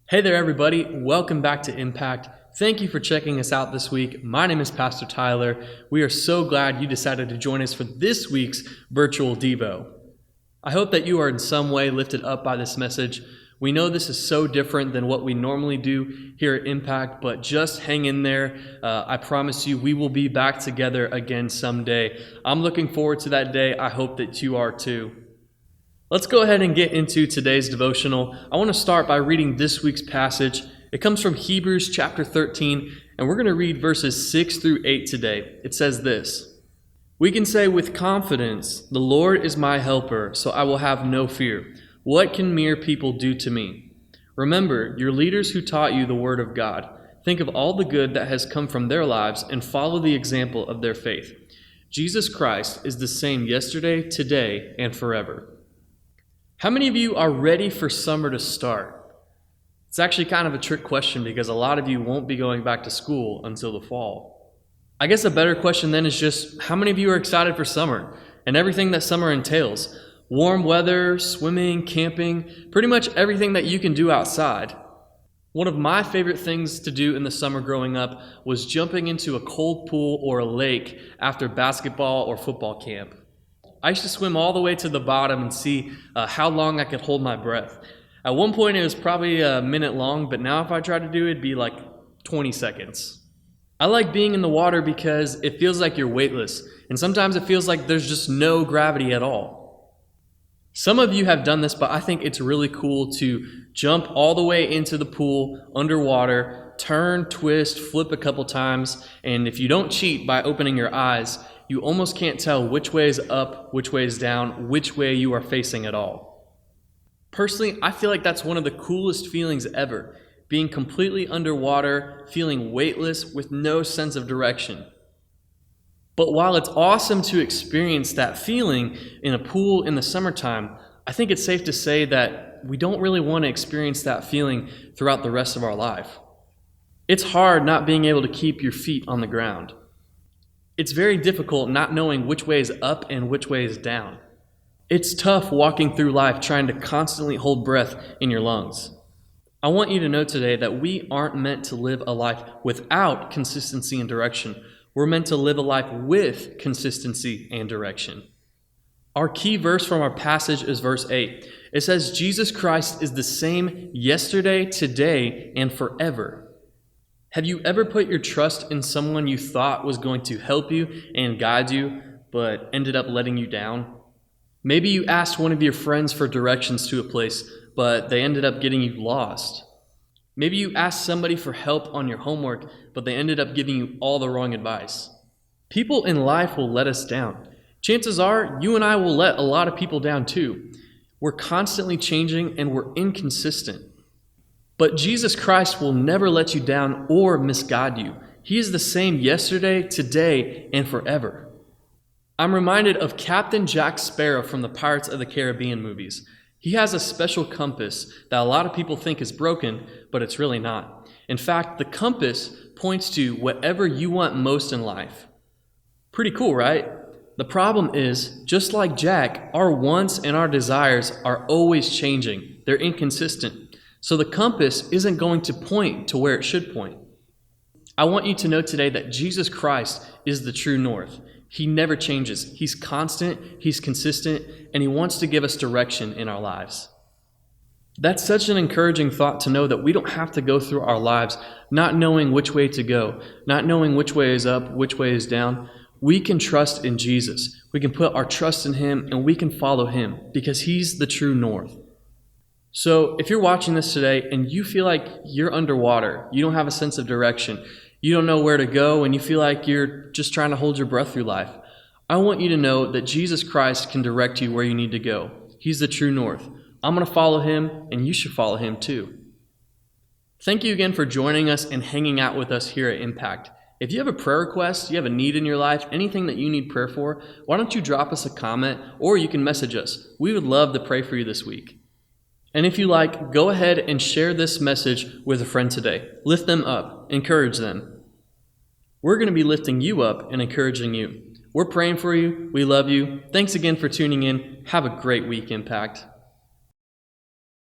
Hey there, everybody. Welcome back to Impact. Thank you for checking us out this week. My name is Pastor Tyler. We are so glad you decided to join us for this week's virtual Devo. I hope that you are in some way lifted up by this message. We know this is so different than what we normally do here at Impact, but just hang in there. I promise you we will be back together again someday. I'm looking forward to that day. I hope that you are too. Let's go ahead and get into today's devotional. I want to start by reading this week's passage. It comes from Hebrews chapter 13, and we're going to read verses 6 through 8 today. It says this: "We can say with confidence, 'The Lord is my helper, so I will have no fear. What can mere people do to me?' Remember your leaders who taught you the word of God. Think of all the good that has come from their lives and follow the example of their faith. Jesus Christ is the same yesterday, today, and forever." How many of you are ready for summer to start? It's actually kind of a trick question because a lot of you won't be going back to school until the fall. I guess a better question then is just, how many of you are excited for summer and everything that summer entails? Warm weather, swimming, camping, pretty much everything that you can do outside. One of my favorite things to do in the summer growing up was jumping into a cold pool or a lake after basketball or football camp. I used to swim all the way to the bottom and see how long I could hold my breath. At one point it was probably a minute long, but now if I try to do it, it'd be like 20 seconds. I like being in the water because it feels like you're weightless, and sometimes it feels like there's just no gravity at all. Some of you have done this, but I think it's really cool to jump all the way into the pool underwater, turn, twist, flip a couple times, and if you don't cheat by opening your eyes, you almost can't tell which way is up, which way is down, which way you are facing at all. Personally, I feel like that's one of the coolest feelings ever, being completely underwater, feeling weightless with no sense of direction. But while it's awesome to experience that feeling in a pool in the summertime, I think it's safe to say that we don't really want to experience that feeling throughout the rest of our life. It's hard not being able to keep your feet on the ground. It's very difficult not knowing which way is up and which way is down. It's tough walking through life trying to constantly hold breath in your lungs. I want you to know today that we aren't meant to live a life without consistency and direction. We're meant to live a life with consistency and direction. Our key verse from our passage is verse 8. It says, "Jesus Christ is the same yesterday, today, and forever." Have you ever put your trust in someone you thought was going to help you and guide you, but ended up letting you down? Maybe you asked one of your friends for directions to a place, but they ended up getting you lost. Maybe you asked somebody for help on your homework, but they ended up giving you all the wrong advice. People in life will let us down. Chances are you and I will let a lot of people down too. We're constantly changing and we're inconsistent. But Jesus Christ will never let you down or misguide you. He is the same yesterday, today, and forever. I'm reminded of Captain Jack Sparrow from the Pirates of the Caribbean movies. He has a special compass that a lot of people think is broken, but it's really not. In fact, the compass points to whatever you want most in life. Pretty cool, right? The problem is, just like Jack, our wants and our desires are always changing. They're inconsistent. So the compass isn't going to point to where it should point. I want you to know today that Jesus Christ is the true north. He never changes. He's constant, He's consistent, and He wants to give us direction in our lives. That's such an encouraging thought to know that we don't have to go through our lives not knowing which way to go, not knowing which way is up, which way is down. We can trust in Jesus. We can put our trust in Him, and we can follow Him because He's the true north. So if you're watching this today and you feel like you're underwater, you don't have a sense of direction, you don't know where to go, and you feel like you're just trying to hold your breath through life, I want you to know that Jesus Christ can direct you where you need to go. He's the true north. I'm going to follow Him, and you should follow Him too. Thank you again for joining us and hanging out with us here at Impact. If you have a prayer request, you have a need in your life, anything that you need prayer for, why don't you drop us a comment, or you can message us. We would love to pray for you this week. And if you like, go ahead and share this message with a friend today. Lift them up, encourage them. We're going to be lifting you up and encouraging you. We're praying for you. We love you. Thanks again for tuning in. Have a great week, Impact.